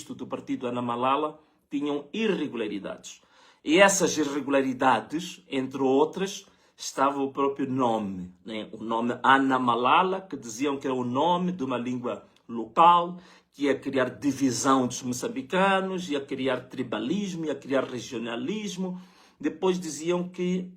registro do partido Ana Malala tinham irregularidades. E essas irregularidades, entre outras, estava o próprio nome, né? O nome Ana Malala, que diziam que era o nome de uma língua local, que ia criar divisão dos moçambicanos, ia criar tribalismo, ia criar regionalismo. Depois diziam que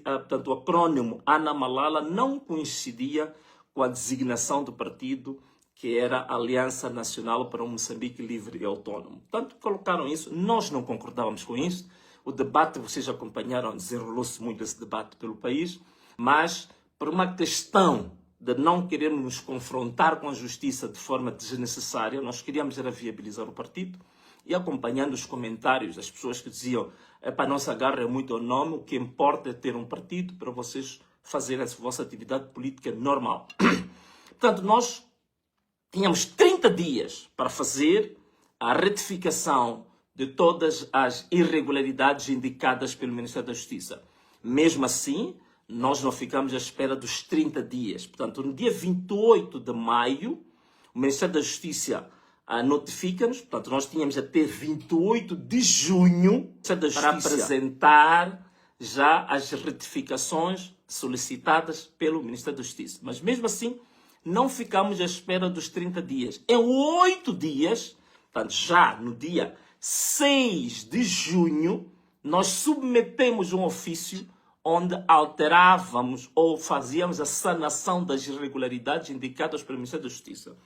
portanto, o acrônimo Ana Malala não coincidia com a designação do partido, que era a Aliança Nacional para um Moçambique Livre e Autônomo. Portanto, colocaram isso, nós não concordávamos com isso. O debate, vocês acompanharam, desenrolou-se muito esse debate pelo país, mas por uma questão de não querermos nos confrontar com a justiça de forma desnecessária, nós queríamos era viabilizar o partido, e acompanhando os comentários das pessoas que diziam a nossa garra é muito ao nome, o que importa é ter um partido para vocês fazerem a vossa atividade política normal. Portanto, nós tínhamos 30 dias para fazer a retificação de todas as irregularidades indicadas pelo Ministério da Justiça. Mesmo assim, nós não ficamos à espera dos 30 dias. Portanto, no dia 28 de maio, o Ministério da Justiça notifica-nos, portanto, nós tínhamos até 28 de junho para apresentar já as retificações solicitadas pelo Ministério da Justiça. Mas mesmo assim, não ficamos à espera dos 30 dias. Em 8 dias, portanto, já no dia 6 de junho, nós submetemos um ofício onde alterávamos ou fazíamos a sanação das irregularidades indicadas pelo Ministério da Justiça.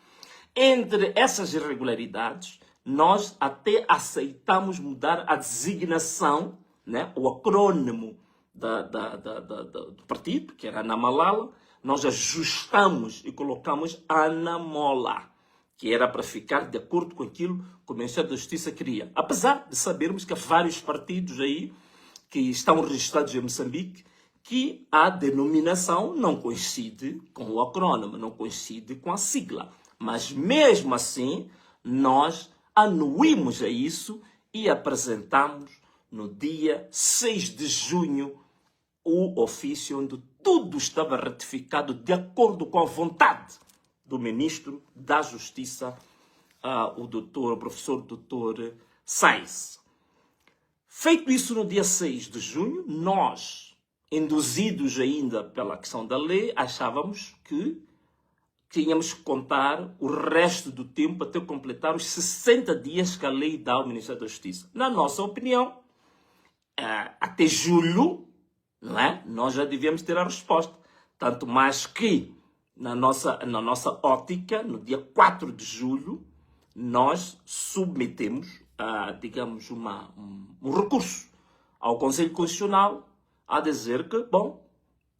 Entre essas irregularidades, nós até aceitamos mudar a designação, né, o acrônimo do partido, que era Ana Malala. Nós ajustamos e colocamos Ana Mola, que era para ficar de acordo com aquilo que o Ministério da Justiça queria. Apesar de sabermos que há vários partidos aí que estão registrados em Moçambique que a denominação não coincide com o acrônimo, não coincide com a sigla. Mas mesmo assim, nós anuímos a isso e apresentamos no dia 6 de junho o ofício onde tudo estava ratificado de acordo com a vontade do Ministro da Justiça, o professor Dr. Sais. Feito isso no dia 6 de junho, nós, induzidos ainda pela questão da lei, achávamos que tínhamos que contar o resto do tempo até completar os 60 dias que a lei dá ao Ministério da Justiça. Na nossa opinião, até julho, não é? Nós já devíamos ter a resposta. Tanto mais que, na nossa ótica, no dia 4 de julho, nós submetemos, digamos, um recurso ao Conselho Constitucional a dizer que, bom,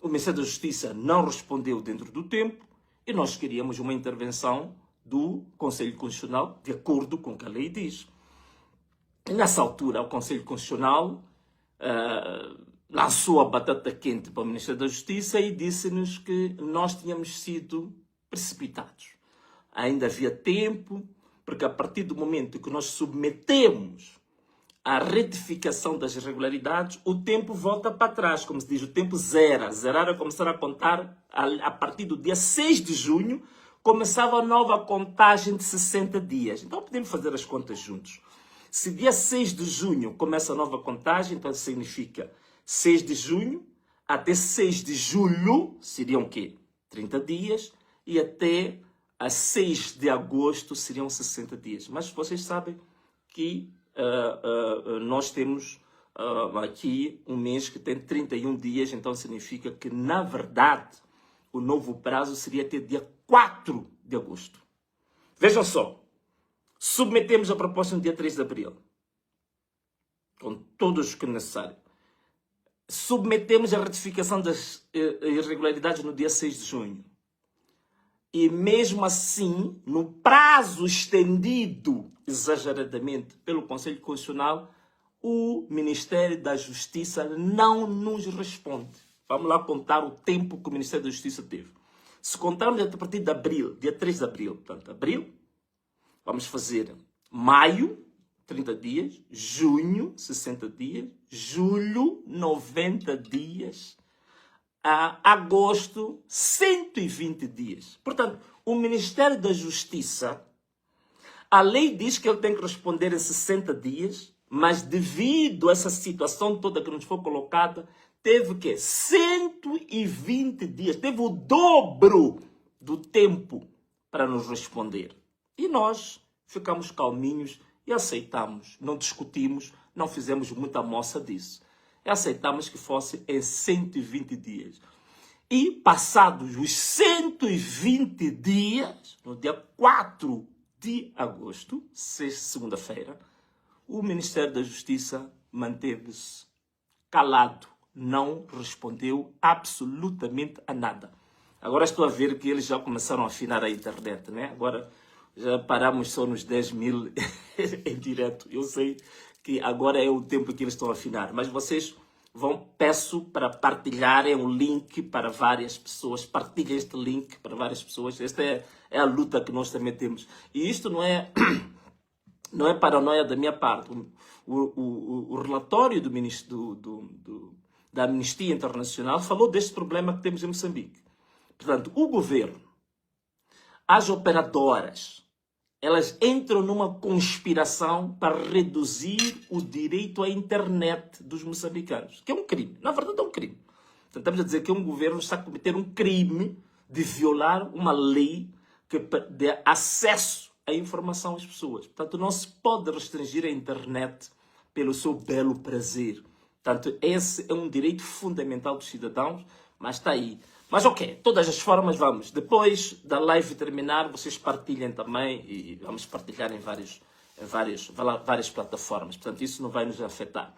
o Ministério da Justiça não respondeu dentro do tempo e nós queríamos uma intervenção do Conselho Constitucional de acordo com o que a lei diz. E nessa altura, o Conselho Constitucional lançou a batata quente para o Ministério da Justiça e disse-nos que nós tínhamos sido precipitados. Ainda havia tempo, porque a partir do momento que nós submetemos a retificação das irregularidades, o tempo volta para trás, como se diz, o tempo zera. Zerar é começar a contar a partir do dia 6 de junho, começava a nova contagem de 60 dias. Então podemos fazer as contas juntos. Se dia 6 de junho começa a nova contagem, então significa 6 de junho até 6 de julho, seriam o quê? 30 dias, e até a 6 de agosto seriam 60 dias. Mas vocês sabem que nós temos aqui um mês que tem 31 dias, então significa que, na verdade, o novo prazo seria até dia 4 de agosto. Vejam só, submetemos a proposta no dia 3 de abril, com todos os que é necessário. Submetemos a ratificação das irregularidades no dia 6 de junho. E mesmo assim, no prazo estendido exageradamente pelo Conselho Constitucional, o Ministério da Justiça não nos responde. Vamos lá contar o tempo que o Ministério da Justiça teve. Se contarmos a partir de abril, dia 3 de abril, portanto, abril, vamos fazer maio, 30 dias, junho, 60 dias, julho, 90 dias, agosto, 120 dias. Portanto, o Ministério da Justiça A lei diz que ele tem que responder em 60 dias, mas devido a essa situação toda que nos foi colocada, teve que 120 dias, teve o dobro do tempo para nos responder. E nós ficamos calminhos e aceitamos, não discutimos, não fizemos muita moça disso. E aceitamos que fosse em 120 dias. E passados os 120 dias, no dia 4 de agosto, segunda-feira, o Ministério da Justiça manteve-se calado, não respondeu absolutamente a nada. Agora estou a ver que eles já começaram a afinar a internet, né? Agora já paramos só nos 10 mil em direto. Eu sei que agora é o tempo que eles estão a afinar, mas vocês peço para partilharem o link para várias pessoas, partilhem este link para várias pessoas. Esta é a luta que nós também temos. E isto não é paranoia da minha parte. O relatório do ministro da Amnistia Internacional falou deste problema que temos em Moçambique. Portanto, o governo, as operadoras, elas entram numa conspiração para reduzir o direito à internet dos moçambicanos, que é um crime. Na verdade, é um crime. Portanto, estamos a dizer que um governo está a cometer um crime de violar uma lei que dê acesso à informação às pessoas. Portanto, não se pode restringir a internet pelo seu belo prazer. Portanto, esse é um direito fundamental dos cidadãos, mas está aí. Mas ok, de todas as formas, vamos. Depois da live terminar, vocês partilhem também e vamos partilhar em várias plataformas. Portanto, isso não vai nos afetar.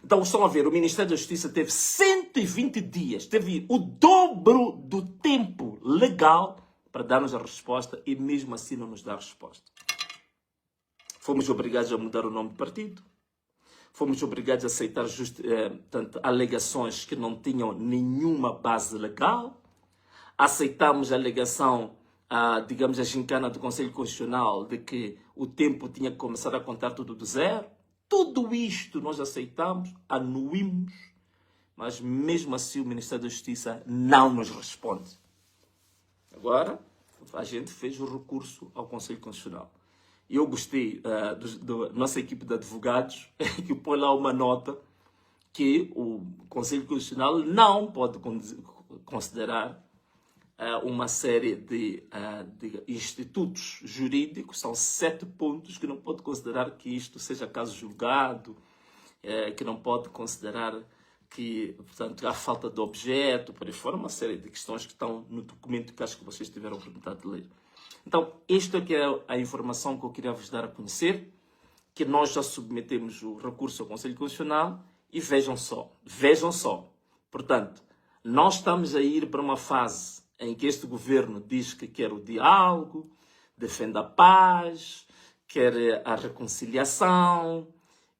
Então, estão a ver, o Ministério da Justiça teve 120 dias, teve o dobro do tempo legal para dar-nos a resposta e mesmo assim não nos dá a resposta. Fomos obrigados a mudar o nome do partido. Fomos obrigados a aceitar alegações que não tinham nenhuma base legal. Aceitamos a alegação, digamos, a gincana do Conselho Constitucional de que o tempo tinha que começar a contar tudo do zero. Tudo isto nós aceitamos, anuímos, mas mesmo assim o Ministério da Justiça não nos responde. Agora, a gente fez o recurso ao Conselho Constitucional. Eu gostei da nossa equipe de advogados que põe lá uma nota que o Conselho Constitucional não pode considerar uma série de institutos jurídicos, são 7 pontos que não pode considerar que isto seja caso julgado, que não pode considerar que, portanto, há falta de objeto, por aí fora, uma série de questões que estão no documento que acho que vocês tiveram oportunidade de ler. Então, isto é que é a informação que eu queria vos dar a conhecer, que nós já submetemos o recurso ao Conselho Constitucional e vejam só, portanto, nós estamos a ir para uma fase em que este governo diz que quer o diálogo, defende a paz, quer a reconciliação,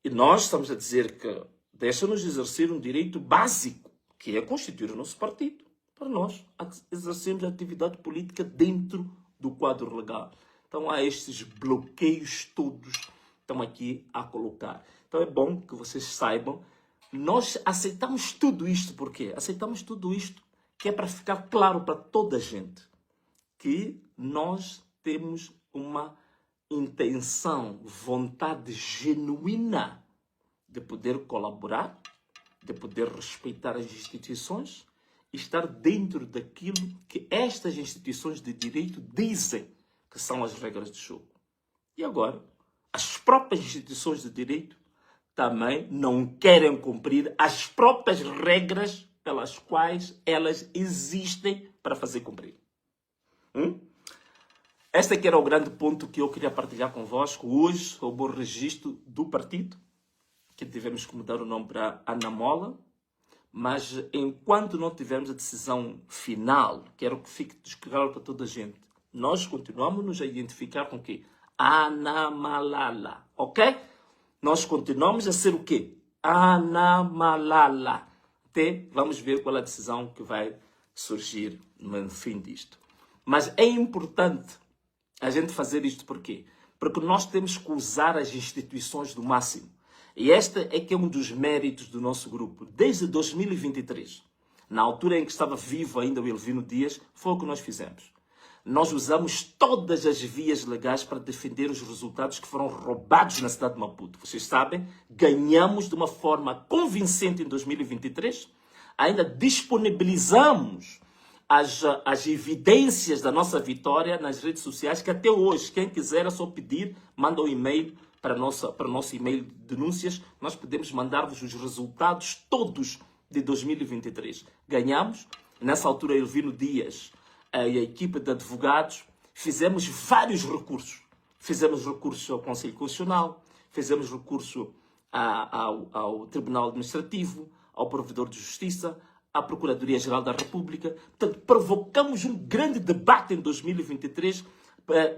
e nós estamos a dizer que deixa-nos exercer um direito básico, que é constituir o nosso partido, para nós exercermos a atividade política dentro do quadro legal. Então há estes bloqueios todos que estão aqui a colocar. Então é bom que vocês saibam, nós aceitamos tudo isto, por quê? Aceitamos tudo isto que é para ficar claro para toda a gente que nós temos uma intenção, vontade genuína de poder colaborar, de poder respeitar as instituições e estar dentro daquilo que estas instituições de direito dizem que são as regras do jogo. E agora, as próprias instituições de direito também não querem cumprir as próprias regras pelas quais elas existem para fazer cumprir. Este aqui era o grande ponto que eu queria partilhar convosco. Hoje houve o registro do partido, que tivemos que mudar o nome para Anamola. Mas enquanto não tivermos a decisão final, quero que fique claro para toda a gente, nós continuamos a identificar com o quê? Anamalala, ok? Nós continuamos a ser o quê? Anamalala. Até vamos ver qual é a decisão que vai surgir no fim disto. Mas é importante a gente fazer isto por quê? Porque nós temos que usar as instituições do máximo. E este é que é um dos méritos do nosso grupo. Desde 2023, na altura em que estava vivo ainda o Elvino Dias, foi o que nós fizemos. nós usamos todas as vias legais para defender os resultados que foram roubados na cidade de Maputo. Vocês sabem, ganhamos de uma forma convincente em 2023, ainda disponibilizamos as evidências da nossa vitória nas redes sociais, que até hoje, quem quiser é só pedir, manda um e-mail para o nosso e-mail de denúncias, nós podemos mandar-vos os resultados todos de 2023. Ganhamos, nessa altura Elvino Dias e a equipe de advogados, fizemos vários recursos. Fizemos recurso ao Conselho Constitucional, fizemos recurso ao Tribunal Administrativo, ao Provedor de Justiça, à Procuradoria-Geral da República. Portanto, provocamos um grande debate em 2023,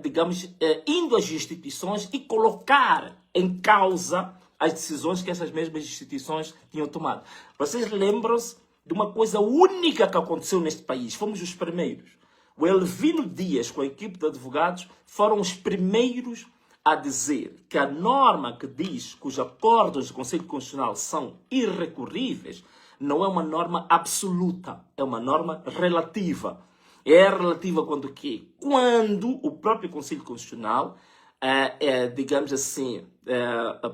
digamos, indo às instituições e colocar em causa as decisões que essas mesmas instituições tinham tomado. Vocês lembram-se de uma coisa única que aconteceu neste país? Fomos os primeiros. O Elvino Dias, com a equipe de advogados, foram os primeiros a dizer que a norma que diz que os acordos do Conselho Constitucional são irrecorríveis não é uma norma absoluta, é uma norma relativa. É relativa quando o quê? Quando o próprio Conselho Constitucional, digamos assim,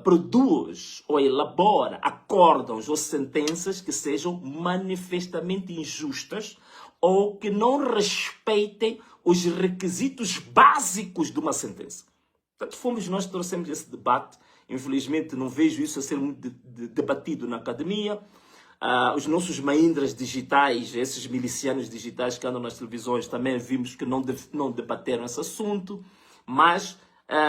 produz ou elabora acórdãos ou sentenças que sejam manifestamente injustas ou que não respeitem os requisitos básicos de uma sentença. Portanto, fomos nós que trouxemos esse debate. Infelizmente, não vejo isso a ser muito debatido na academia. Os nossos maindras digitais, esses milicianos digitais que andam nas televisões, também vimos que não debateram esse assunto, mas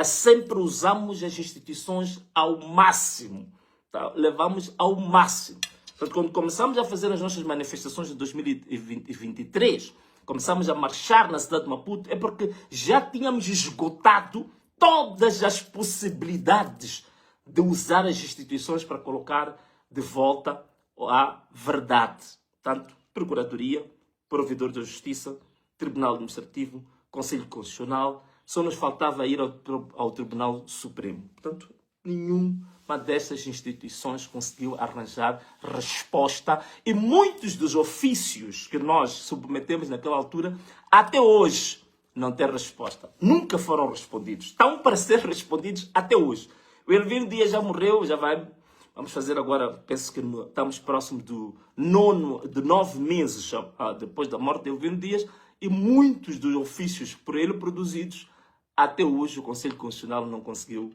sempre usamos as instituições ao máximo, tá? Levamos ao máximo. Portanto, quando começamos a fazer as nossas manifestações de 2023, começamos a marchar na cidade de Maputo, é porque já tínhamos esgotado todas as possibilidades de usar as instituições para colocar de volta a verdade. Tanto Procuradoria, Provedor da Justiça, Tribunal Administrativo, Conselho Constitucional, só nos faltava ir ao Tribunal Supremo. Portanto, nenhuma dessas instituições conseguiu arranjar resposta e muitos dos ofícios que nós submetemos naquela altura, até hoje, não têm resposta. Nunca foram respondidos. Estão para ser respondidos até hoje. O Elvino Dias já morreu, já vai... Vamos fazer agora, penso que estamos próximos de 9 meses depois da morte de Elvino Dias, e muitos dos ofícios por ele produzidos, até hoje o Conselho Constitucional não conseguiu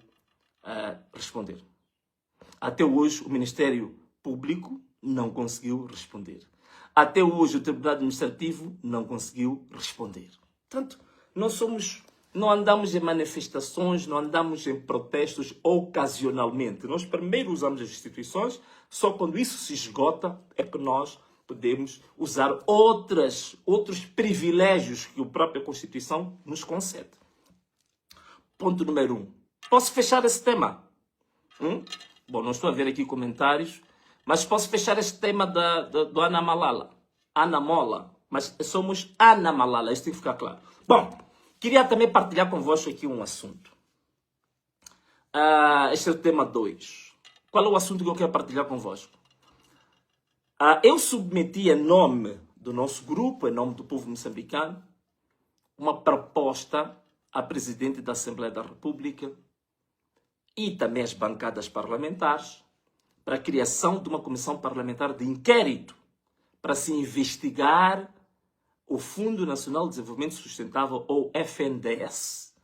responder. Até hoje o Ministério Público não conseguiu responder. Até hoje o Tribunal Administrativo não conseguiu responder. Portanto, não andamos em manifestações, não andamos em protestos ocasionalmente. Nós primeiro usamos as instituições, só quando isso se esgota é que nós podemos usar outros privilégios que a própria Constituição nos concede. Ponto número 1. Posso fechar esse tema? Bom, não estou a ver aqui comentários, mas posso fechar este tema do Ana Malala. Ana Mola, mas somos Ana Malala, isso tem que ficar claro. Bom, queria também partilhar convosco aqui um assunto. Este é o tema 2. Qual é o assunto que eu quero partilhar convosco? Eu submeti em nome do nosso grupo, em nome do povo moçambicano, uma proposta à Presidente da Assembleia da República e também às bancadas parlamentares para a criação de uma comissão parlamentar de inquérito para se investigar o Fundo Nacional de Desenvolvimento Sustentável, ou FNDS,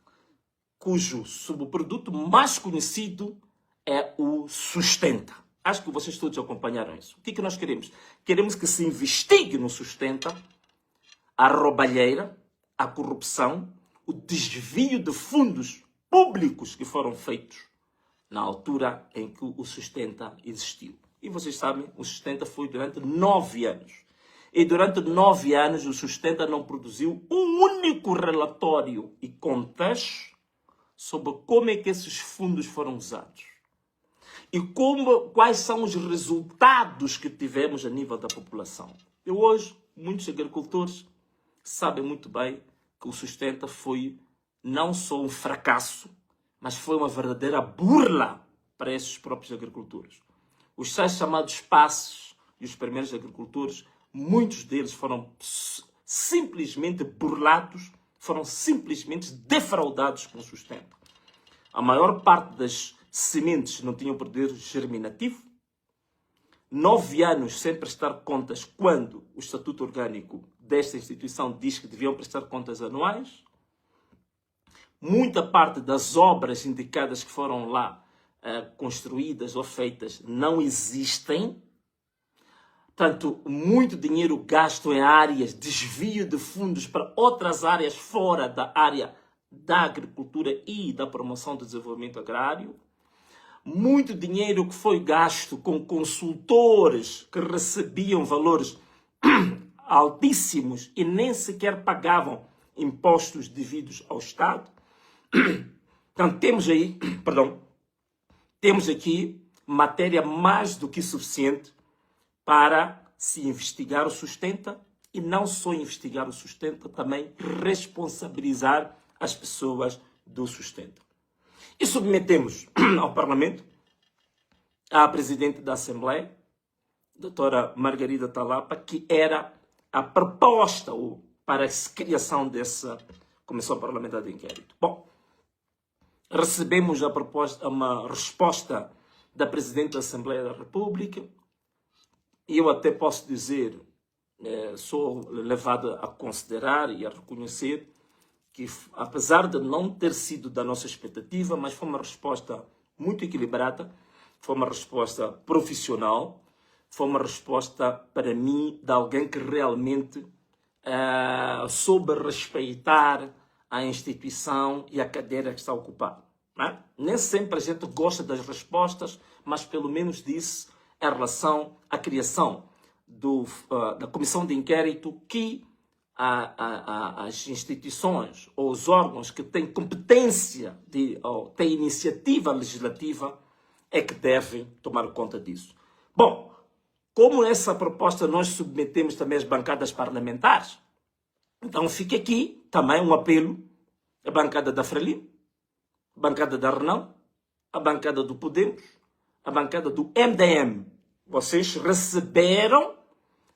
cujo subproduto mais conhecido é o Sustenta. Acho que vocês todos acompanharam isso. O que nós queremos? Queremos que se investigue no Sustenta a roubalheira, a corrupção, o desvio de fundos públicos que foram feitos na altura em que o Sustenta existiu. E vocês sabem, o Sustenta foi durante 9 anos. E durante 9 anos o Sustenta não produziu um único relatório e contas sobre como é que esses fundos foram usados. E quais são os resultados que tivemos a nível da população. E hoje, muitos agricultores sabem muito bem que o Sustenta foi não só um fracasso, mas foi uma verdadeira burla para esses próprios agricultores. Os 6 chamados passos e os primeiros agricultores, muitos deles foram simplesmente burlados, foram simplesmente defraudados com o sustento. A maior parte das sementes não tinham poder germinativo. 9 anos sem prestar contas, quando o Estatuto Orgânico desta instituição diz que deviam prestar contas anuais. Muita parte das obras indicadas que foram lá construídas ou feitas não existem. Portanto, muito dinheiro gasto em áreas, desvio de fundos para outras áreas fora da área da agricultura e da promoção do desenvolvimento agrário. Muito dinheiro que foi gasto com consultores que recebiam valores altíssimos e nem sequer pagavam impostos devidos ao Estado. Então, temos aqui matéria mais do que suficiente para se investigar o sustenta e não só investigar o sustenta, também responsabilizar as pessoas do sustenta. E submetemos ao Parlamento a Presidente da Assembleia, doutora Margarida Talapa, que era a proposta para a criação dessa Comissão Parlamentar de Inquérito. Bom, recebemos uma resposta da Presidente da Assembleia da República, e eu até posso dizer, sou levado a considerar e a reconhecer que, apesar de não ter sido da nossa expectativa, mas foi uma resposta muito equilibrada, foi uma resposta profissional, foi uma resposta, para mim, de alguém que realmente soube respeitar a instituição e a cadeira que está ocupada. Né? Nem sempre a gente gosta das respostas, mas pelo menos disse em relação à criação da comissão de inquérito que as instituições ou os órgãos que têm competência ou têm iniciativa legislativa é que devem tomar conta disso. Bom, como essa proposta nós submetemos também às bancadas parlamentares, então fica aqui também um apelo à bancada da Frelimo, a bancada da Renão, a bancada do Podemos, a bancada do MDM. Vocês receberam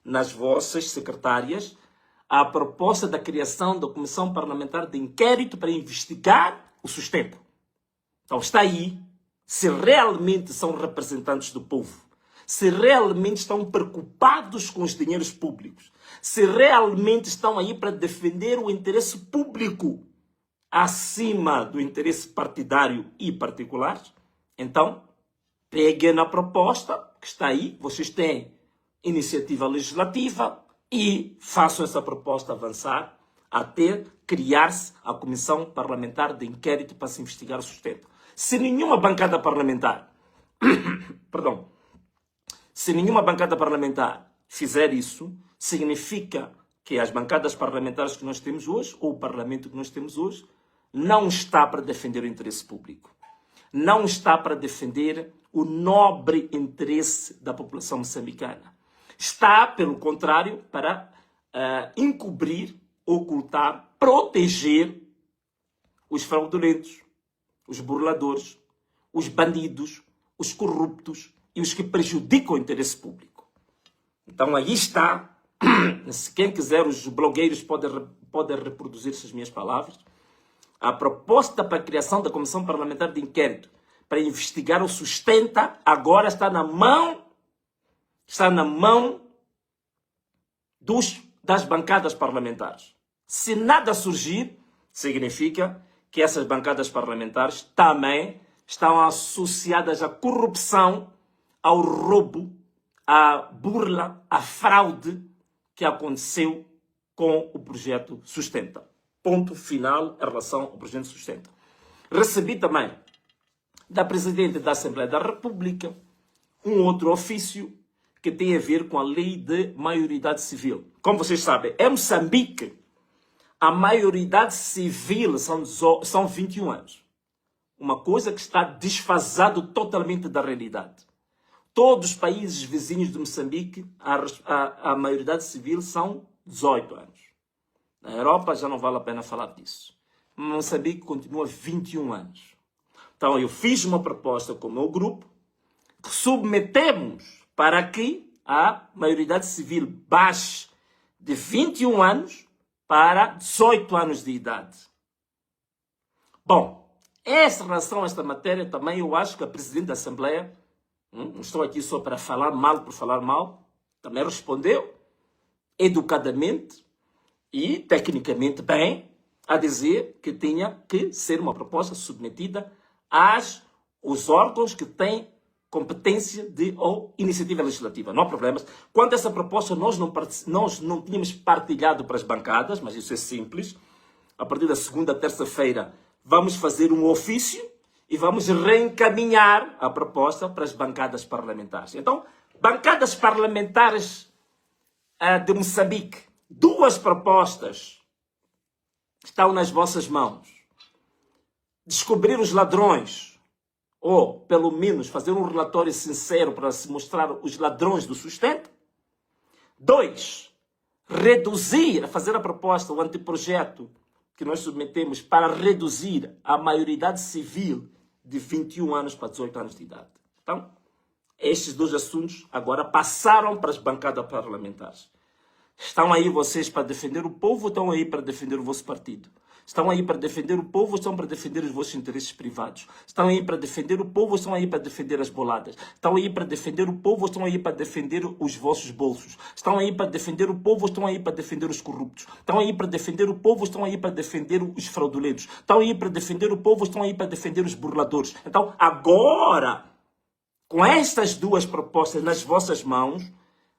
nas vossas secretárias a proposta da criação da Comissão Parlamentar de Inquérito para investigar o sustento. Então está aí, se realmente são representantes do povo, se realmente estão preocupados com os dinheiros públicos, se realmente estão aí para defender o interesse público acima do interesse partidário e particular, então peguem na proposta que está aí, vocês têm iniciativa legislativa e façam essa proposta avançar até criar-se a Comissão Parlamentar de Inquérito para se investigar o sustento. Se nenhuma bancada parlamentar, se nenhuma bancada parlamentar fizer isso, significa que as bancadas parlamentares que nós temos hoje, ou o Parlamento que nós temos hoje, não está para defender o interesse público. Não está para defender o nobre interesse da população moçambicana. Está, pelo contrário, para encobrir, ocultar, proteger os fraudulentos, os burladores, os bandidos, os corruptos e os que prejudicam o interesse público. Então aí está, se quem quiser, os blogueiros podem reproduzir essas minhas palavras, a proposta para a criação da Comissão Parlamentar de Inquérito para investigar o sustenta agora está na mão das bancadas parlamentares. Se nada surgir, significa que essas bancadas parlamentares também estão associadas à corrupção, ao roubo, à burla, à fraude que aconteceu com o projeto Sustenta. Ponto final em relação ao projeto Sustenta. Recebi também da Presidente da Assembleia da República um outro ofício que tem a ver com a lei de maioridade civil. Como vocês sabem, em Moçambique, a maioridade civil são 21 anos. Uma coisa que está desfasado totalmente da realidade. Todos os países vizinhos de Moçambique, a maioridade civil são 18 anos. Na Europa já não vale a pena falar disso. Moçambique continua 21 anos. Então eu fiz uma proposta com o meu grupo, que submetemos para que a maioridade civil baixe de 21 anos para 18 anos de idade. Bom, em relação a esta matéria também eu acho que a Presidente da Assembleia, não estou aqui só para falar mal por falar mal, também respondeu educadamente e tecnicamente bem a dizer que tinha que ser uma proposta submetida aos órgãos que têm competência ou iniciativa legislativa. Não há problemas. Quanto a essa proposta, nós não tínhamos partilhado para as bancadas, mas isso é simples. A partir da segunda, terça-feira, vamos fazer um ofício e vamos reencaminhar a proposta para as bancadas parlamentares. Então, bancadas parlamentares de Moçambique, 2 propostas estão nas vossas mãos. Descobrir os ladrões, ou pelo menos fazer um relatório sincero para se mostrar os ladrões do sustento. 2, fazer a proposta, o anteprojeto que nós submetemos para reduzir a maioridade civil de 21 anos para 18 anos de idade. Então, estes 2 assuntos agora passaram para as bancadas parlamentares. Estão aí vocês para defender o povo ou estão aí para defender o vosso partido? Estão aí para defender o povo ou estão para defender os vossos interesses privados? Estão aí para defender o povo ou estão aí para defender as boladas? Estão aí para defender o povo ou estão aí para defender os vossos bolsos? Estão aí para defender o povo ou estão aí para defender os corruptos? Estão aí para defender o povo ou estão aí para defender os fraudulentos? Estão aí para defender o povo ou estão aí para defender os burladores? Então, agora, com estas 2 propostas nas vossas mãos,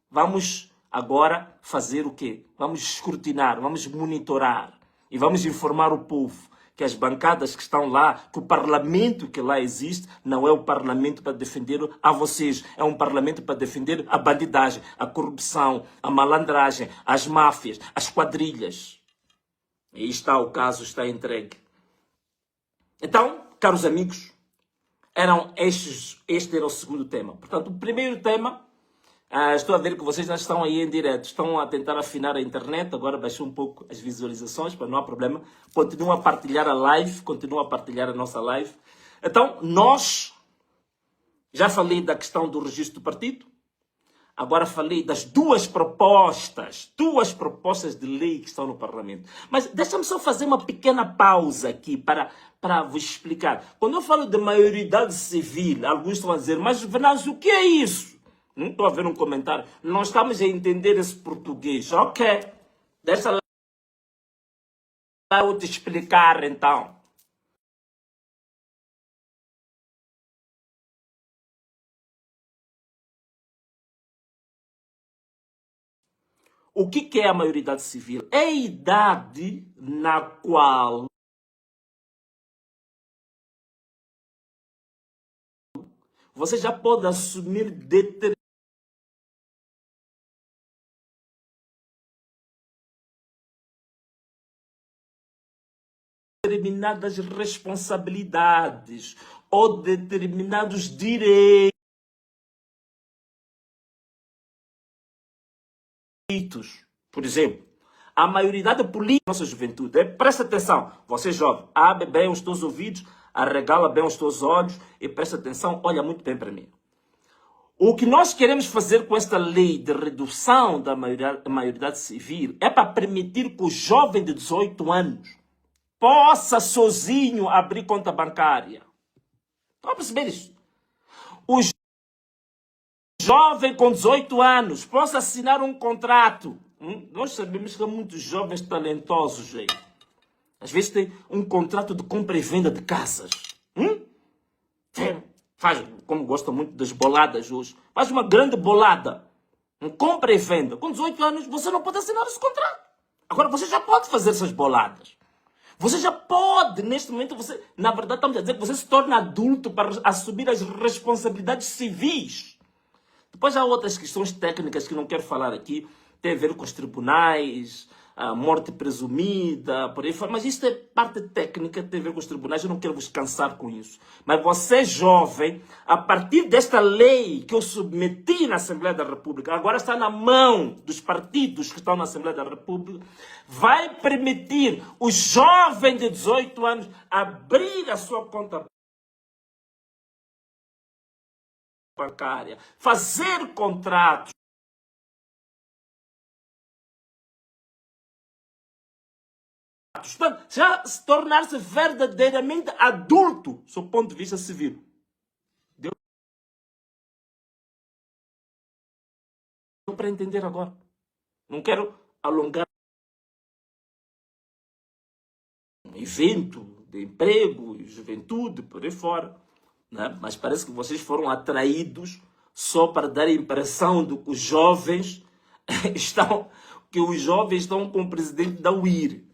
vamos agora fazer o quê? Vamos escrutinar, vamos monitorar e vamos informar o povo que as bancadas que estão lá, que o parlamento que lá existe, não é o parlamento para defender a vocês, é um parlamento para defender a bandidagem, a corrupção, a malandragem, as máfias, as quadrilhas. E aí está o caso, está entregue. Então, caros amigos, este era o segundo tema. Portanto, o primeiro tema, estou a ver que vocês já estão aí em direto, estão a tentar afinar a internet, agora baixou um pouco as visualizações, mas não há problema. Continuam a partilhar a live, continuam a partilhar a nossa live. Então, já falei da questão do registro do partido, agora falei das 2 propostas de lei que estão no Parlamento. Mas deixa-me só fazer uma pequena pausa aqui para vos explicar. Quando eu falo de maioridade civil, alguns estão a dizer, mas Venâncio, o que é isso? Estou a ver um comentário. Não estamos a entender esse português. Ok. Deixa lá eu te explicar, então. O que é a maioridade civil? É a idade na qual você já pode assumir determinadas responsabilidades ou determinados direitos. Por exemplo, a maioridade política da nossa juventude, presta atenção, você jovem, abre bem os teus ouvidos, arregala bem os teus olhos e presta atenção, olha muito bem para mim. O que nós queremos fazer com esta lei de redução da maioridade civil é para permitir que o jovem de 18 anos possa sozinho abrir conta bancária. Estão a perceber isso? O jovem com 18 anos possa assinar um contrato. Nós sabemos que há muitos jovens talentosos aí. Às vezes tem um contrato de compra e venda de casas. Faz, como gosta muito das boladas hoje, faz uma grande bolada. Compra e venda. Com 18 anos você não pode assinar esse contrato. Agora você já pode fazer essas boladas. Você já pode, neste momento, na verdade estamos a dizer que você se torna adulto para assumir as responsabilidades civis. Depois há outras questões técnicas que não quero falar aqui, tem a ver com os tribunais, a morte presumida, por aí fora. Mas isto é parte técnica, tem a ver com os tribunais, eu não quero vos cansar com isso. Mas você, jovem, a partir desta lei que eu submeti na Assembleia da República, agora está na mão dos partidos que estão na Assembleia da República, vai permitir o jovem de 18 anos abrir a sua conta bancária, fazer contratos, Portanto, já se tornar-se verdadeiramente adulto, do ponto de vista civil. Deu para entender agora. Não quero alongar um evento de emprego, juventude, por aí fora. Né? Mas parece que vocês foram atraídos só para dar a impressão de que os jovens estão com o presidente da UIR.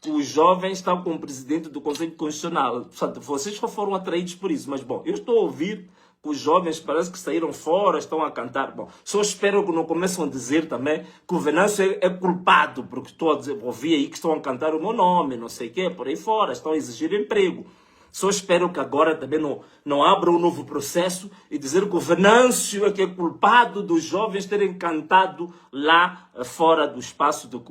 Que os jovens estão com o presidente do Conselho Constitucional. Portanto, vocês só foram atraídos por isso. Mas, bom, eu estou a ouvir que os jovens parece que saíram fora, estão a cantar. Bom, só espero que não começam a dizer também que o Venâncio é culpado, porque estou a dizer, ouvi aí que estão a cantar o meu nome, não sei o quê, por aí fora, estão a exigir emprego. Só espero que agora também não abra um novo processo e dizer que o Venâncio é que é culpado dos jovens terem cantado lá fora do espaço do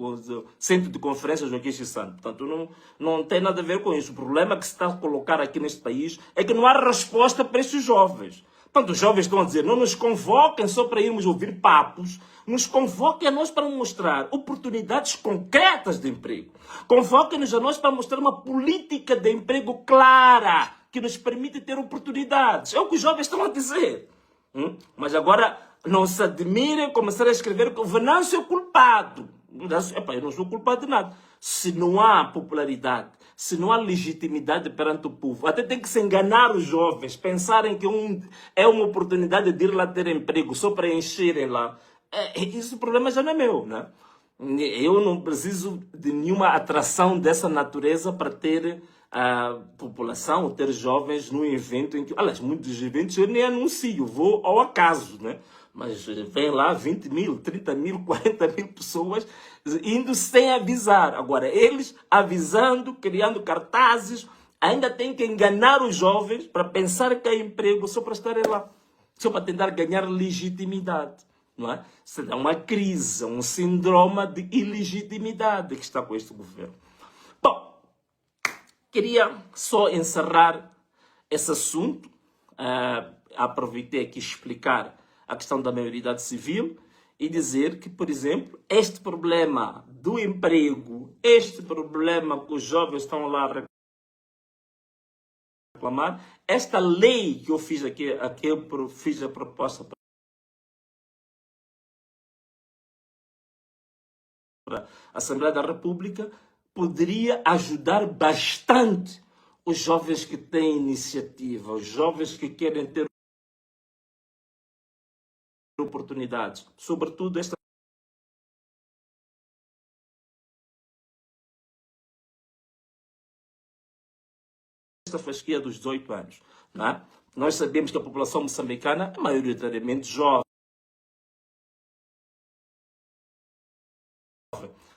Centro de Conferências Joaquim Chissano. Portanto, não tem nada a ver com isso. O problema que se está a colocar aqui neste país é que não há resposta para estes jovens. Portanto, os jovens estão a dizer, não nos convoquem só para irmos ouvir papos, nos convoquem a nós para mostrar oportunidades concretas de emprego. Convoquem-nos a nós para mostrar uma política de emprego clara, que nos permite ter oportunidades. É o que os jovens estão a dizer. Mas agora, não se admirem começar a escrever que o Venâncio é culpado. Eu não sou culpado de nada. Se não há popularidade, se não há legitimidade perante o povo, até tem que se enganar os jovens, pensarem que é uma oportunidade de ir lá ter emprego, só para encherem lá. Esse problema já não é meu, né? Eu não preciso de nenhuma atração dessa natureza para ter a população, ter jovens num evento em que... Aliás, muitos eventos eu nem anuncio, vou ao acaso, né? Mas vem lá 20 mil, 30 mil, 40 mil pessoas indo sem avisar. Agora, eles avisando, criando cartazes, ainda têm que enganar os jovens para pensar que há emprego só para estarem lá. Só para tentar ganhar legitimidade. Não é? Será uma crise, um síndrome de ilegitimidade que está com este governo. Bom, queria só encerrar esse assunto. Aproveitei aqui explicar a questão da maioridade civil e dizer que, por exemplo, este problema do emprego, este problema que os jovens estão lá a reclamar, esta lei que eu fiz aqui eu fiz a proposta para a Assembleia da República, poderia ajudar bastante os jovens que têm iniciativa, os jovens que querem ter oportunidades, sobretudo esta fasquia dos 18 anos. Não é? Nós sabemos que a população moçambicana é maioritariamente jovem.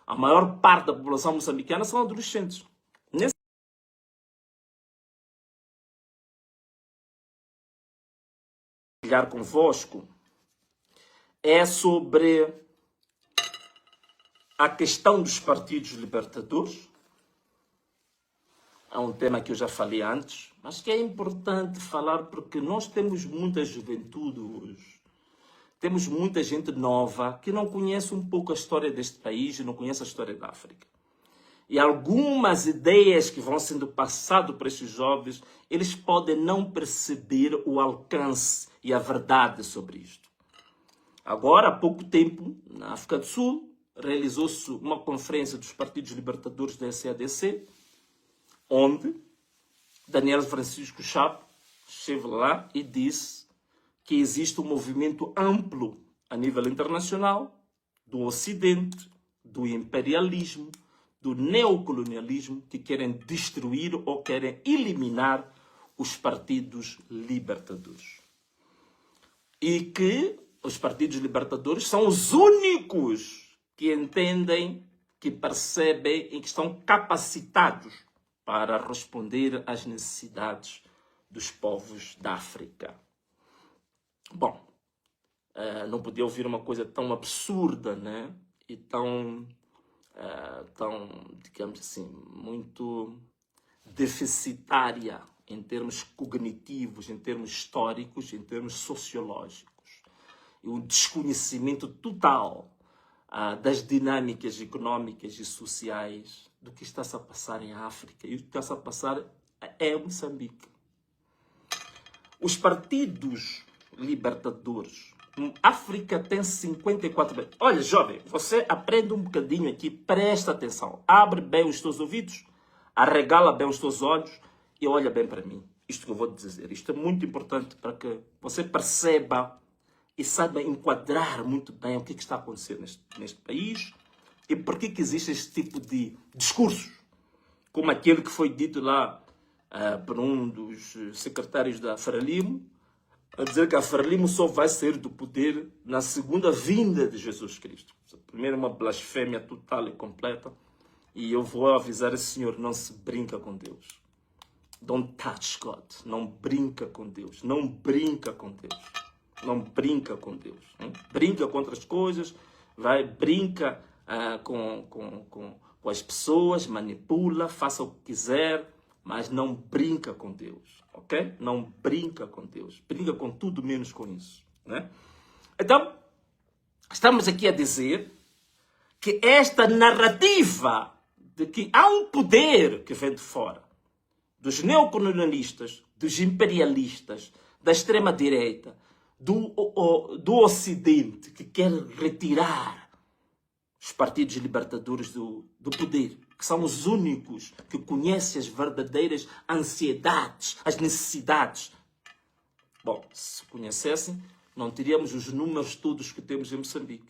A maior parte da população moçambicana são adolescentes. Nesse ligar convosco é sobre a questão dos partidos libertadores. É um tema que eu já falei antes, mas que é importante falar porque nós temos muita juventude hoje. Temos muita gente nova que não conhece um pouco a história deste país e não conhece a história da África. E algumas ideias que vão sendo passadas para esses jovens, eles podem não perceber o alcance e a verdade sobre isto. Agora, há pouco tempo, na África do Sul, realizou-se uma conferência dos partidos libertadores da SADC, onde Daniel Francisco Chapo esteve lá e disse que existe um movimento amplo a nível internacional do Ocidente, do imperialismo, do neocolonialismo, que querem destruir ou querem eliminar os partidos libertadores. E que os partidos libertadores são os únicos que entendem, que percebem e que estão capacitados para responder às necessidades dos povos da África. Bom, não podia ouvir uma coisa tão absurda, né? E tão, digamos assim, muito deficitária em termos cognitivos, em termos históricos, em termos sociológicos. E um desconhecimento total das dinâmicas económicas e sociais do que está-se a passar em África e o que está-se a passar é Moçambique. Os partidos libertadores. África tem 54... Olha, jovem, você aprende um bocadinho aqui, presta atenção. Abre bem os teus ouvidos, arregala bem os teus olhos e olha bem para mim. Isto que eu vou te dizer, isto é muito importante para que você perceba e saiba enquadrar muito bem o que está acontecendo neste país e por que existe este tipo de discursos, como aquele que foi dito lá por um dos secretários da Frelimo, a dizer que a Frelimo só vai sair do poder na segunda vinda de Jesus Cristo. Primeiro, uma blasfêmia total e completa. E eu vou avisar esse senhor, não se brinca com Deus. Don't touch God. Não brinca com Deus. Não brinca com Deus. Não brinca com Deus. Hein? Brinca com outras coisas, brinca com as pessoas, manipula, faça o que quiser, mas não brinca com Deus, ok? Não brinca com Deus. Brinca com tudo menos com isso, né? Então, estamos aqui a dizer que esta narrativa de que há um poder que vem de fora, dos neocolonialistas, dos imperialistas, da extrema-direita, do Ocidente, que quer retirar os partidos libertadores do poder, que são os únicos que conhecem as verdadeiras ansiedades, as necessidades. Bom, se conhecessem, não teríamos os números todos que temos em Moçambique.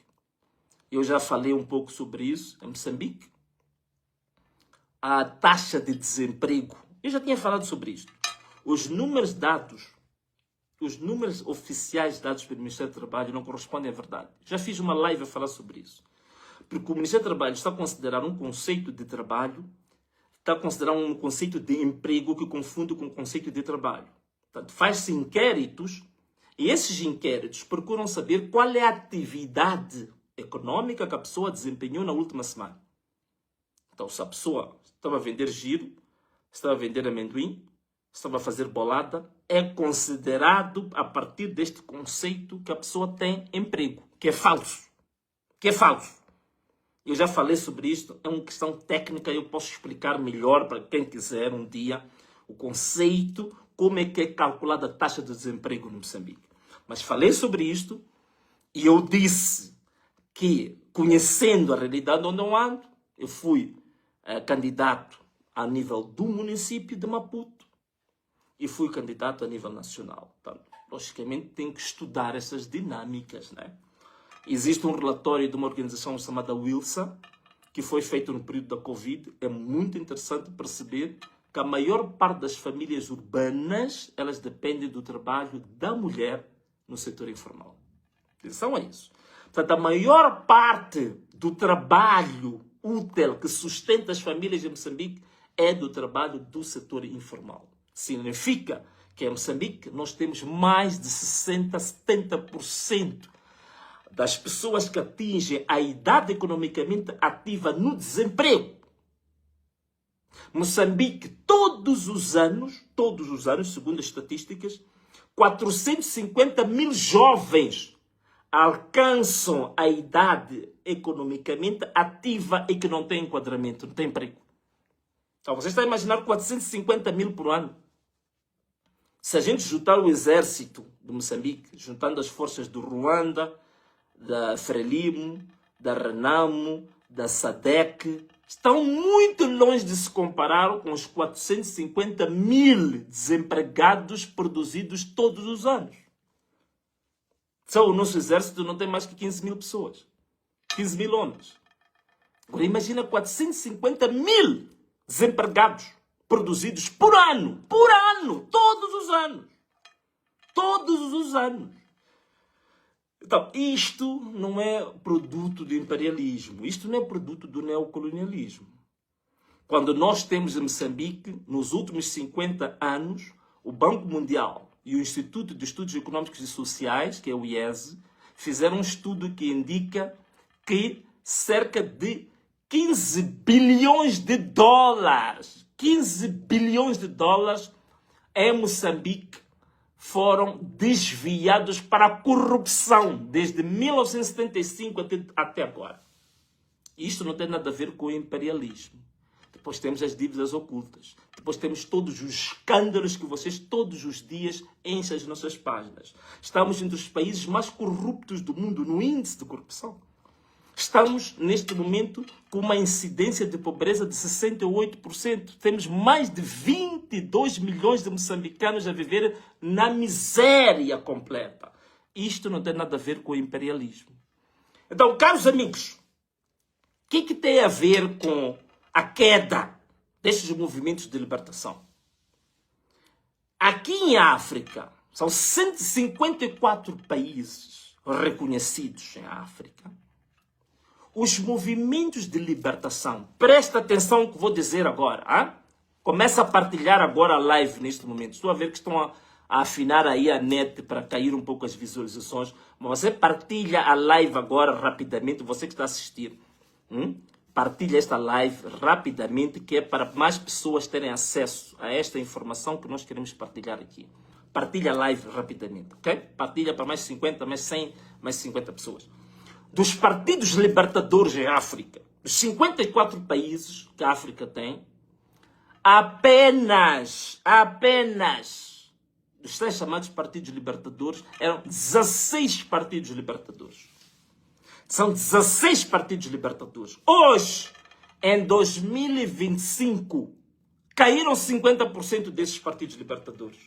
Eu já falei um pouco sobre isso em Moçambique. A taxa de desemprego, eu já tinha falado sobre isso. Os números oficiais dados pelo Ministério do Trabalho não correspondem à verdade. Já fiz uma live a falar sobre isso. Porque o Ministério do Trabalho está a considerar um conceito de trabalho, está a considerar um conceito de emprego que confunde com o conceito de trabalho. Portanto, faz-se inquéritos e esses inquéritos procuram saber qual é a atividade econômica que a pessoa desempenhou na última semana. Então, se a pessoa estava a vender giro, estava a vender amendoim, estava a fazer bolada, é considerado a partir deste conceito que a pessoa tem emprego, que é falso. Que é falso. Eu já falei sobre isto, é uma questão técnica, eu posso explicar melhor para quem quiser um dia o conceito, como é que é calculada a taxa de desemprego no Moçambique. Mas falei sobre isto e eu disse que, conhecendo a realidade onde eu ando, eu fui candidato a nível do município de Maputo e fui candidato a nível nacional. Portanto, logicamente, tem que estudar essas dinâmicas, né? Existe um relatório de uma organização chamada Wilson, que foi feito no período da Covid. É muito interessante perceber que a maior parte das famílias urbanas, elas dependem do trabalho da mulher no setor informal. Atenção a isso. Portanto, a maior parte do trabalho útil que sustenta as famílias em Moçambique é do trabalho do setor informal. Significa que em Moçambique nós temos mais de 60%, 70% das pessoas que atingem a idade economicamente ativa no desemprego. Moçambique, todos os anos, segundo as estatísticas, 450 mil jovens alcançam a idade economicamente ativa e que não têm enquadramento, não têm emprego. Então, você está a imaginar 450 mil por ano? Se a gente juntar o exército de Moçambique, juntando as forças do Ruanda, da Frelimo, da Renamo, da SADC, estão muito longe de se comparar com os 450 mil desempregados produzidos todos os anos. Só o nosso exército não tem mais que 15 mil pessoas. 15 mil homens. Agora imagina 450 mil desempregados produzidos por ano. Por ano. Todos os anos. Todos os anos. Então, isto não é produto do imperialismo. Isto não é produto do neocolonialismo. Quando nós temos em Moçambique, nos últimos 50 anos, o Banco Mundial e o Instituto de Estudos Econômicos e Sociais, que é o IESE, fizeram um estudo que indica que cerca de 15 bilhões de dólares, 15 bilhões de dólares em Moçambique foram desviados para a corrupção desde 1975 até agora. Isto não tem nada a ver com o imperialismo. Depois temos as dívidas ocultas. Depois temos todos os escândalos que vocês todos os dias enchem as nossas páginas. Estamos entre os países mais corruptos do mundo no índice de corrupção. Estamos, neste momento, com uma incidência de pobreza de 68%. Temos mais de 22 milhões de moçambicanos a viver na miséria completa. Isto não tem nada a ver com o imperialismo. Então, caros amigos, o que tem a ver com a queda destes movimentos de libertação? Aqui em África, são 154 países reconhecidos em África. Os movimentos de libertação, presta atenção no que vou dizer agora. Hein? Começa a partilhar agora a live neste momento. Estou a ver que estão a afinar aí a net para cair um pouco as visualizações. Mas você partilha a live agora rapidamente, você que está a assistir. Partilha esta live rapidamente, que é para mais pessoas terem acesso a esta informação que nós queremos partilhar aqui. Partilha a live rapidamente, ok? Partilha para mais 50, mais 100, mais 50 pessoas. Dos partidos libertadores em África, dos 54 países que a África tem, apenas dos 3 chamados partidos libertadores, eram 16 partidos libertadores. São 16 partidos libertadores. Hoje, em 2025, caíram 50% desses partidos libertadores.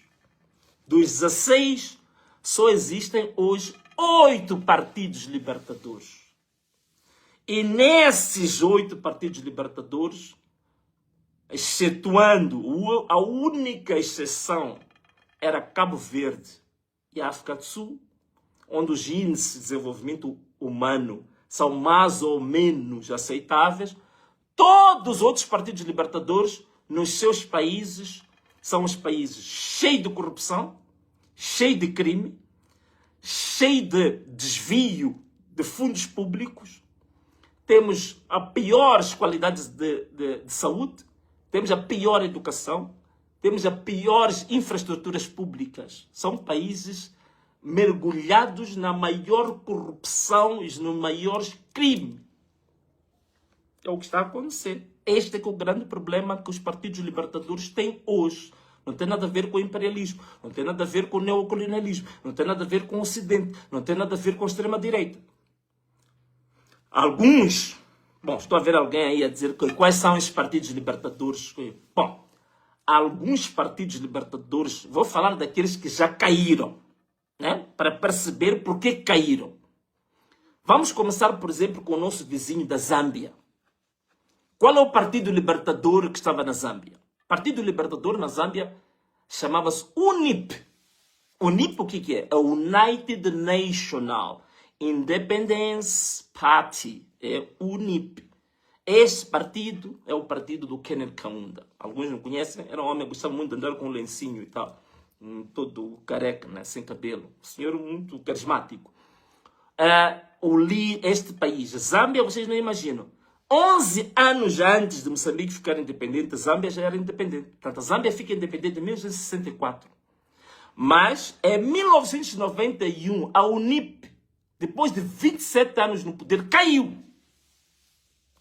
Dos 16, só existem hoje 8 partidos libertadores. E nesses 8 partidos libertadores, excetuando, a única exceção era Cabo Verde e África do Sul, onde os índices de desenvolvimento humano são mais ou menos aceitáveis, todos os outros partidos libertadores, nos seus países, são os países cheios de corrupção, cheios de crime, cheio de desvio de fundos públicos, temos as piores qualidades de saúde, temos a pior educação, temos as piores infraestruturas públicas. São países mergulhados na maior corrupção e no maior crime. É o que está a acontecer. Este é que é o grande problema que os partidos libertadores têm hoje. Não tem nada a ver com o imperialismo, não tem nada a ver com o neocolonialismo, não tem nada a ver com o Ocidente, não tem nada a ver com a extrema-direita. Alguns, estou a ver alguém aí a dizer quais são esses partidos libertadores. Bom, alguns partidos libertadores, vou falar daqueles que já caíram, né? Para perceber por que caíram. Vamos começar, por exemplo, com o nosso vizinho da Zâmbia. Qual é o partido libertador que estava na Zâmbia? O Partido Libertador na Zâmbia chamava-se UNIP. UNIP o que é? É United National Independence Party. É UNIP. Este partido é o partido do Kenneth Kaunda. Alguns não conhecem, era um homem que gostava muito de andar com um lencinho e tal. Todo careca, né? Sem cabelo. Senhor muito carismático. Este país, a Zâmbia, vocês não imaginam. 11 anos antes de Moçambique ficar independente, a Zâmbia já era independente. Portanto, a Zâmbia fica independente em 1964. Mas, em 1991, a UNIP, depois de 27 anos no poder, caiu.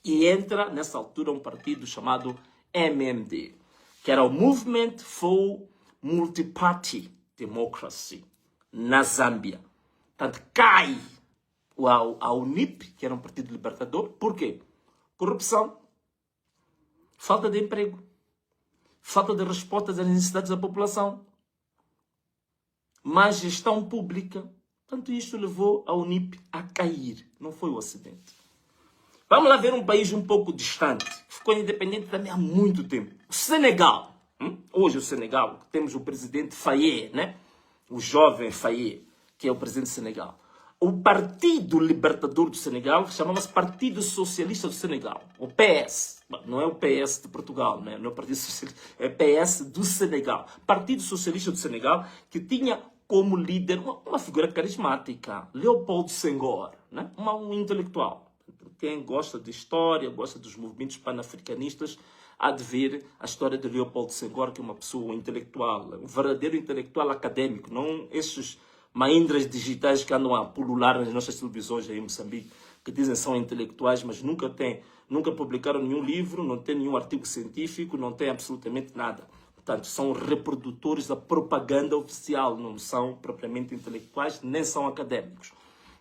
E entra, nessa altura, um partido chamado MMD, que era o Movement for Multi-Party Democracy, na Zâmbia. Portanto, cai a UNIP, que era um partido libertador. Por quê? Corrupção, falta de emprego, falta de resposta às necessidades da população, má gestão pública. Portanto, isto levou a UNIP a cair, não foi o Ocidente. Vamos lá ver um país um pouco distante, que ficou independente também há muito tempo. O Senegal. Hoje o Senegal, temos o presidente Faye, né? O jovem Faye, que é o presidente do Senegal. O Partido Libertador do Senegal chamava-se Partido Socialista do Senegal, o PS. Não é o PS de Portugal, né? Não é o Partido Socialista, é o PS do Senegal. Partido Socialista do Senegal, que tinha como líder uma figura carismática, Léopold Senghor, né? Um intelectual. Quem gosta de história, gosta dos movimentos panafricanistas, há de ver a história de Léopold Senghor, que é uma pessoa intelectual, um verdadeiro intelectual acadêmico, não esses maindras digitais que andam a pulular nas nossas televisões aí em Moçambique, que dizem são intelectuais, mas nunca publicaram nenhum livro, não têm nenhum artigo científico, não têm absolutamente nada. Portanto, são reprodutores da propaganda oficial, não são propriamente intelectuais, nem são académicos.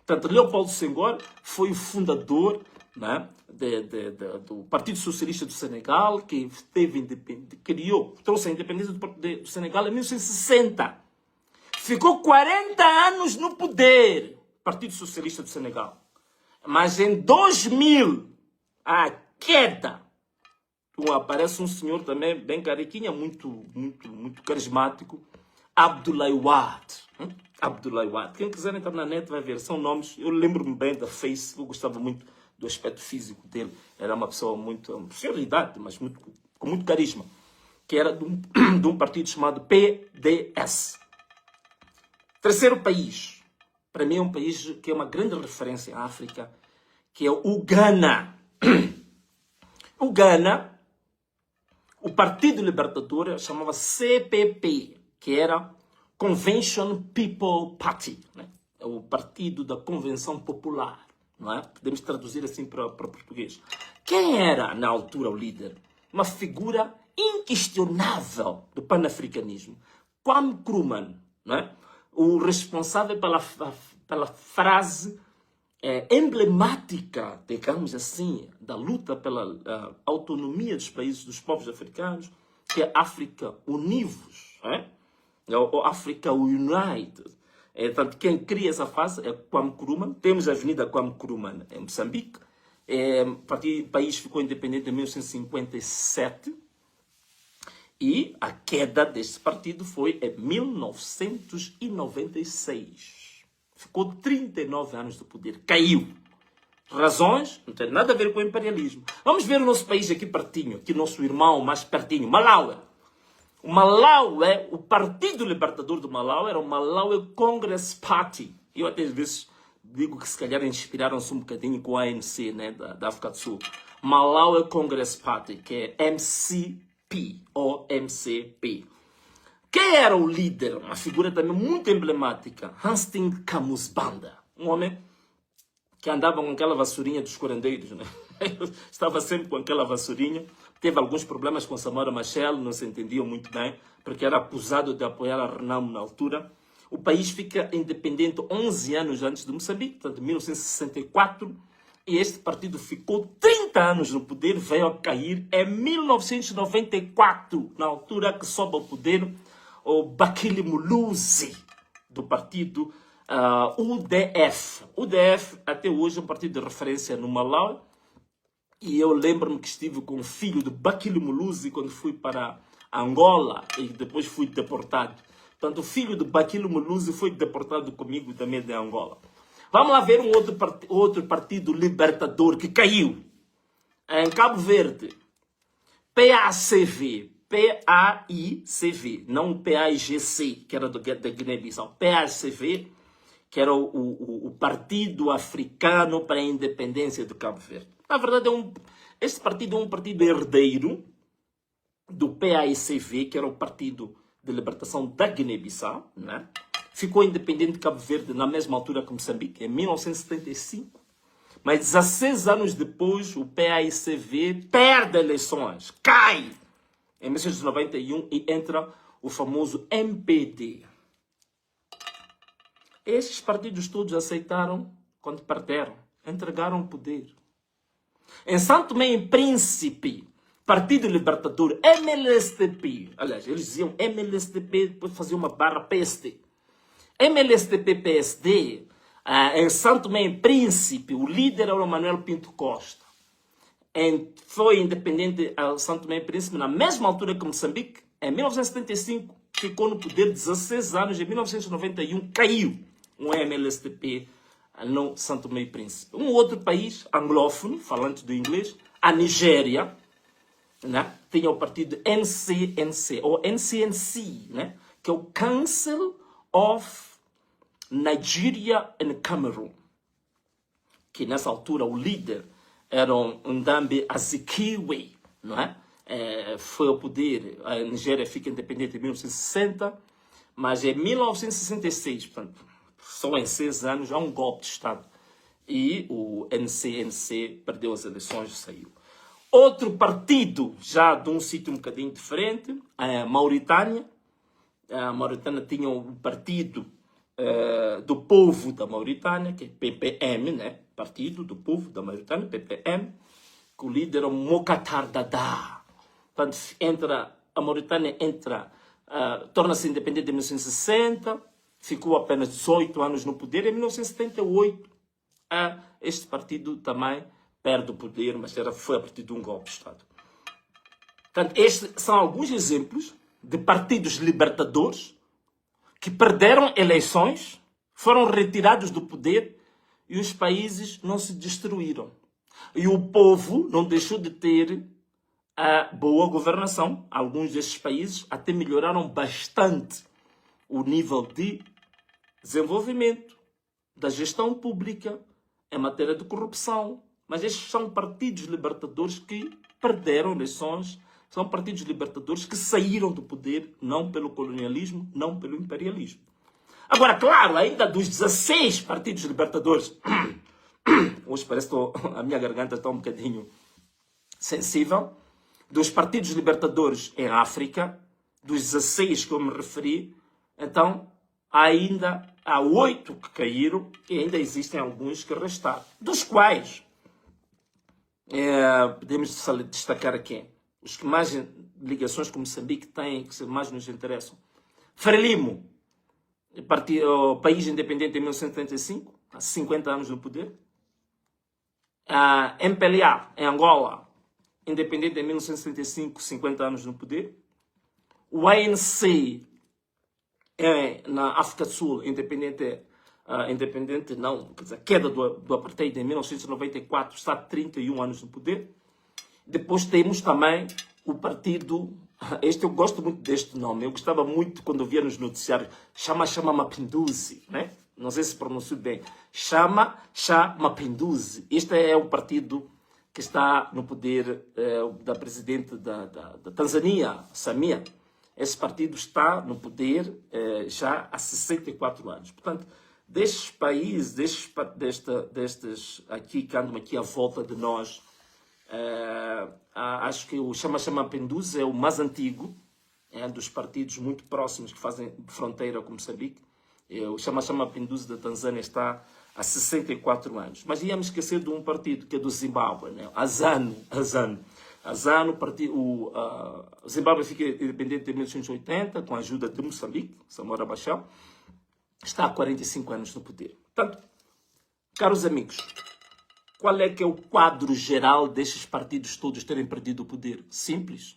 Portanto, Leopoldo Senghor foi o fundador, né, do Partido Socialista do Senegal, que trouxe a independência do Senegal em 1960. Ficou 40 anos no poder, Partido Socialista do Senegal. Mas em 2000, a queda, aparece um senhor também bem carequinha, muito carismático, Abdoulaye Wade. Abdoulaye Wade. Quem quiser entrar na net vai ver, são nomes. Eu lembro-me bem da Face, eu gostava muito do aspecto físico dele. Era uma pessoa senhor de idade, mas com muito carisma. Que era de um partido chamado PDS. Terceiro país. Para mim é um país que é uma grande referência em África, que é o Ghana. O Ghana, o Partido Libertador chamava CPP, que era Convention People Party, né? É o Partido da Convenção Popular, não é? Podemos traduzir assim para português. Quem era, na altura, o líder? Uma figura inquestionável do panafricanismo. Kwame Nkrumah, não é? O responsável pela frase emblemática, digamos assim, da luta pela autonomia dos países, dos povos africanos, que é África Univos, ou África United. Portanto, quem cria essa frase é Kwame Nkrumah. Temos a Avenida Kwame Nkrumah em Moçambique. O país ficou independente em 1957. E a queda desse partido foi em 1996. Ficou 39 anos do poder. Caiu. Razões? Não tem nada a ver com o imperialismo. Vamos ver o nosso país aqui pertinho. Aqui nosso irmão mais pertinho. Malawi. O Malawi, o Partido Libertador do Malawi era o Malawi Congress Party. Eu até às vezes digo que se calhar inspiraram-se um bocadinho com a ANC, né, da África do Sul. Malawi Congress Party, que é MCP ou MCP. Quem era o líder? Uma figura também muito emblemática. Hastings Kamusbanda. Um homem que andava com aquela vassourinha dos curandeiros, né? Estava sempre com aquela vassourinha. Teve alguns problemas com Samora Machel, não se entendiam muito bem, porque era acusado de apoiar a Renamo na altura. O país fica independente 11 anos antes de Moçambique, portanto, em 1964. E este partido ficou 30 anos no poder, veio a cair em 1994, na altura que sobe ao poder o Bakili Muluzi, do partido UDF. UDF, até hoje, é um partido de referência no Malawi. E eu lembro-me que estive com o filho de Bakili Muluzi quando fui para Angola e depois fui deportado. Portanto, o filho de Bakili Muluzi foi deportado comigo também de Angola. Vamos lá ver um outro partido libertador que caiu. Em Cabo Verde. PAICV. PAICV. Não o PAIGC, que era da Guiné-Bissau. PAICV, que era o Partido Africano para a Independência de Cabo Verde. Na verdade, este partido é um partido herdeiro do PAICV, que era o Partido de Libertação da Guiné-Bissau, né? Ficou independente de Cabo Verde na mesma altura que Moçambique, em 1975. Mas 16 anos depois, o PAICV perde eleições, cai em 1991 e entra o famoso MPD. Estes partidos todos aceitaram quando perderam, entregaram o poder. Em São Tomé e Príncipe, Partido Libertador, MLSTP, aliás, eles diziam MLSTP, depois faziam uma barra PSD. MLSTP-PSD, em São Tomé e Príncipe, o líder era o Manuel Pinto Costa. Foi independente a São Tomé e Príncipe na mesma altura que Moçambique. Em 1975, ficou no poder 16 anos. Em 1991, caiu um MLSTP no São Tomé e Príncipe. Um outro país anglófono, falante do inglês, a Nigéria, né? Tinha o partido NCNC, ou NCNC, né? Que é o Council of Nigeria and Cameroon, que nessa altura o líder era Ndambi Azikiwe, não é? Foi ao poder, a Nigéria fica independente em 1960, mas em 1966, portanto, só em 6 anos, há um golpe de Estado e o NCNC perdeu as eleições e saiu. Outro partido, já de um sítio um bocadinho diferente, a Mauritânia. A Mauritânia tinha um partido do povo da Mauritânia, que é PPM, né? Partido do povo da Mauritânia, PPM, que o líder é o Mokhtar Dada. Portanto, a Mauritânia torna-se independente em 1960, ficou apenas 18 anos no poder. Em 1978, este partido também perde o poder, mas foi a partir de um golpe de Estado. Portanto, estes são alguns exemplos de partidos libertadores que perderam eleições, foram retirados do poder e os países não se destruíram. E o povo não deixou de ter a boa governação. Alguns desses países até melhoraram bastante o nível de desenvolvimento, da gestão pública, em matéria de corrupção. Mas estes são partidos libertadores que perderam eleições, são partidos libertadores que saíram do poder, não pelo colonialismo, não pelo imperialismo. Agora, claro, ainda dos 16 partidos libertadores, hoje parece que a minha garganta está um bocadinho sensível, dos partidos libertadores em África, dos 16 que eu me referi, então ainda há 8 que caíram e ainda existem alguns que restaram, dos quais podemos destacar aqui os que mais ligações com Moçambique têm, que mais nos interessam. Frelimo, o país independente em 1975, há 50 anos no poder. MPLA, em Angola, independente em 1975, 50 anos no poder. O ANC, na África do Sul, independente não, quer dizer, a queda do apartheid em 1994, está há 31 anos no poder. Depois temos também o partido, eu gosto muito deste nome, eu gostava muito quando eu via nos noticiários, Chama Mapinduzi, né? Não sei se pronuncio bem, Chama Mapinduzi. Este é o partido que está no poder da presidente da Tanzânia, Samia. Esse partido está no poder já há 64 anos. Portanto, destes países, destes aqui que andam aqui à volta de nós, acho que o Chama Mapinduzi é o mais antigo, dos partidos muito próximos que fazem fronteira com Moçambique. O Chama Mapinduzi da Tanzânia está há 64 anos. Mas íamos esquecer de um partido que é do Zimbábue, né? Azanu. O Zimbábue fica independente em 1980 com a ajuda de Moçambique, Samora Machel. Está há 45 anos no poder. Portanto, caros amigos, qual é que é o quadro geral destes partidos todos terem perdido o poder? Simples.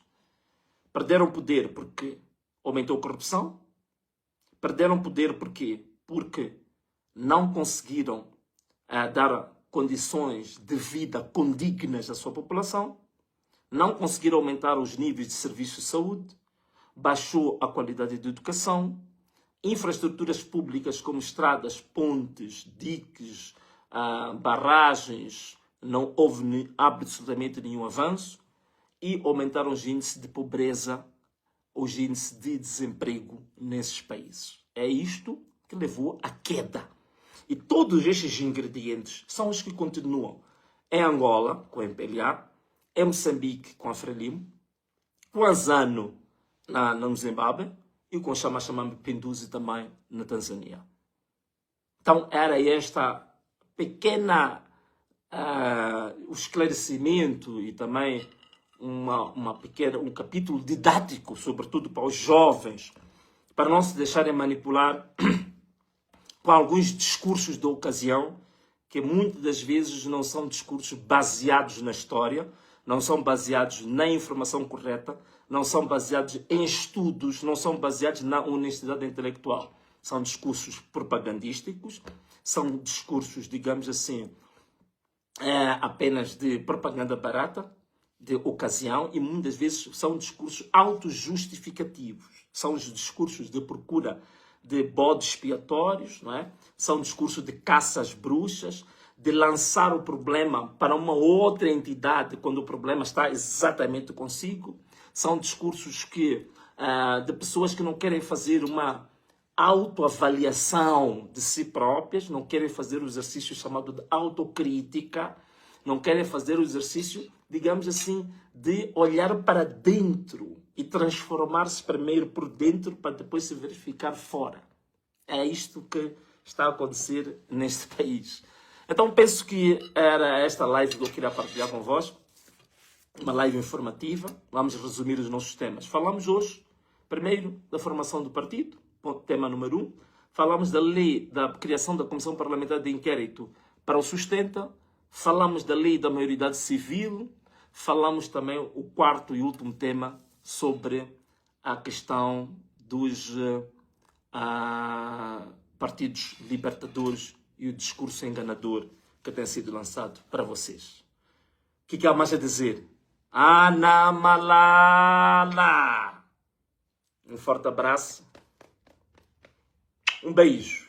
Perderam o poder porque aumentou a corrupção. Perderam o poder porque não conseguiram dar condições de vida condignas à sua população. Não conseguiram aumentar os níveis de serviços de saúde. Baixou a qualidade de educação. Infraestruturas públicas como estradas, pontes, diques, barragens, não houve absolutamente nenhum avanço, e aumentaram os índices de pobreza, os índices de desemprego nesses países. É isto que levou à queda. E todos estes ingredientes são os que continuam em Angola, com a MPLA, em Moçambique, com a Frelimo, com a ZANU no Zimbábue, e com o Chama Mapinduzi também na Tanzânia. Então, era esta pequena o esclarecimento e também um capítulo didático, sobretudo para os jovens, para não se deixarem manipular com alguns discursos da ocasião, que muitas das vezes não são discursos baseados na história, não são baseados na informação correta, não são baseados em estudos, não são baseados na honestidade intelectual. São discursos propagandísticos, são discursos, digamos assim, apenas de propaganda barata, de ocasião, e muitas vezes são discursos autojustificativos. São os discursos de procura de bodes expiatórios, não é? São discursos de caça às bruxas, de lançar o problema para uma outra entidade quando o problema está exatamente consigo. São discursos de pessoas que não querem fazer uma autoavaliação de si próprias, não querem fazer o exercício chamado de autocrítica, não querem fazer o exercício, digamos assim, de olhar para dentro e transformar-se primeiro por dentro para depois se verificar fora. É isto que está a acontecer neste país. Então penso que era esta live que eu queria partilhar convosco, uma live informativa. Vamos resumir os nossos temas. Falamos hoje, primeiro, da formação do partido, tema número 1. Falamos da lei da criação da Comissão Parlamentar de Inquérito para o Sustenta. Falamos da lei da maioridade civil. Falamos também o quarto e último tema sobre a questão dos partidos libertadores e o discurso enganador que tem sido lançado para vocês. O que há mais a dizer? Ana Malala! Um forte abraço. Um beijo.